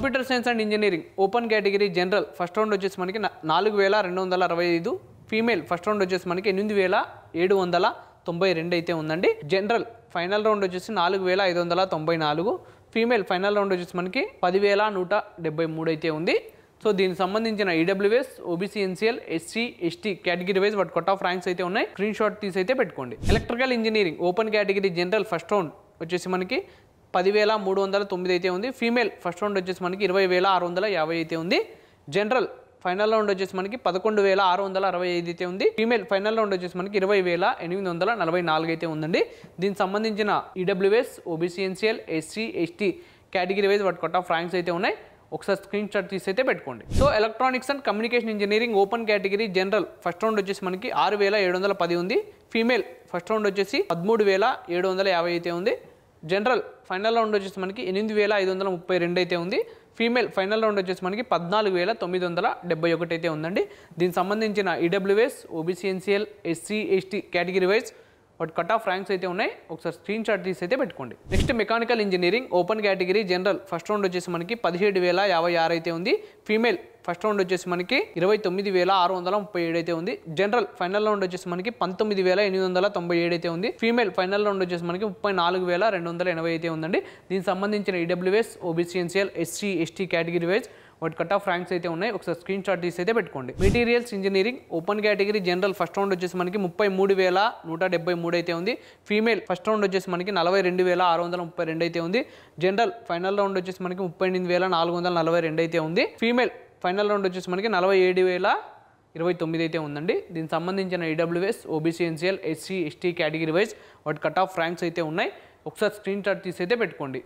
Computer science and engineering open category general first round వచ్చేసి మనకి 4265, female first round వచ్చేసి మనకి 8792 అయితే ఉందండి. జనరల్ ఫైనల్ రౌండ్ వచ్చేసి 4594, ఫీమేల్ ఫైనల్ రౌండ్ వచ్చేసి మనకి 10173 అయితే ఉంది. సో దీనికి సంబంధించిన EWS, OBC, NCL, SC, ST category wise వాటి కట్ ఆఫ్ ర్యాంక్స్ అయితే ఉన్నాయి. స్క్రీన్ షాట్ తీసి అయితే పెట్టుకోండి. Electrical engineering open category general first round వచ్చేసి మనకి 10309 అయితే ఉంది. ఫీమేల్ ఫస్ట్ రౌండ్ వచ్చేసి మనకి 20650 అయితే ఉంది. జనరల్ ఫైనల్ రౌండ్ వచ్చేసి మనకి 11665 అయితే ఉంది. ఫీమేల్ ఫైనల్ రౌండ్ వచ్చేసి మనకి 20844 అయితే ఉందండి. దీనికి సంబంధించిన EWS, OBC, NCL, SC, ST category wise వాటి కట్ ఆఫ్ ర్యాంక్స్ అయితే ఉన్నాయి. ఒకసారి స్క్రీన్ షాట్ తీసి అయితే పెట్టుకోండి. So electronics and communication engineering open category general first round వచ్చేసి మనకి 6710 ఉంది. ఫీమేల్ ఫస్ట్ రౌండ్ వచ్చేసి 13750 అయితే ఉంది. జనరల్ ఫైనల్ రౌండ్ వచ్చేసి మనకి 8532 అయితే ఉంది. ఫీమేల్ ఫైనల్ రౌండ్ వచ్చేసి మనకి 14971 అయితే ఉందండి. దీనికి సంబంధించిన EWS, OBC, NCL, SC, ST category wise వాటి కట్ ఆఫ్ ర్యాంక్స్ అయితే ఉన్నాయి. ఒకసారి స్క్రీన్ షాట్ తీసి అయితే పెట్టుకోండి. Next mechanical engineering open category general first round వచ్చేసి మనకి 17056 అయితే ఉంది. ఫీమేల్ ఫస్ట్ రౌండ్ వచ్చేసి మనకి 29637 అయితే ఉంది. జనరల్ ఫైనల్ రౌండ్ వచ్చేసి మనకి 19897 అయితే ఉంది. ఫీమేల్ ఫైనల్ రౌండ్ వచ్చేసి మనకి 34280 అయితే ఉందండి. దీనికి సంబంధించిన EWS, OBC, NCL, SC, ST category wise వాటి కట్ ఆఫ్ ర్యాంక్స్ అయితే ఉన్నాయి. ఒకసారి స్క్రీన్ షాట్ తీసి అయితే పెట్టుకోండి. Materials engineering open category general first round వచ్చేసి మనకి 33173 అయితే ఉంది. ఫీమేల్ ఫస్ట్ రౌండ్ వచ్చేసి మనకి 42632 అయితే ఉంది. జనరల్ ఫైనల్ రౌండ్ వచ్చేసి మనకి 38442 అయితే ఉంది. ఫీమేల్ ఫైనల్ రౌండ్ వచ్చేసి మనకి 47029 అయితే ఉందండి. దీనికి సంబంధించిన EWS, OBC, NCL, SC, ST category wise వాటి కట్ ఆఫ్ ర్యాంక్స్ అయితే ఉన్నాయి. ఒకసారి స్క్రీన్ షాట్ తీసి అయితే పెట్టుకోండి.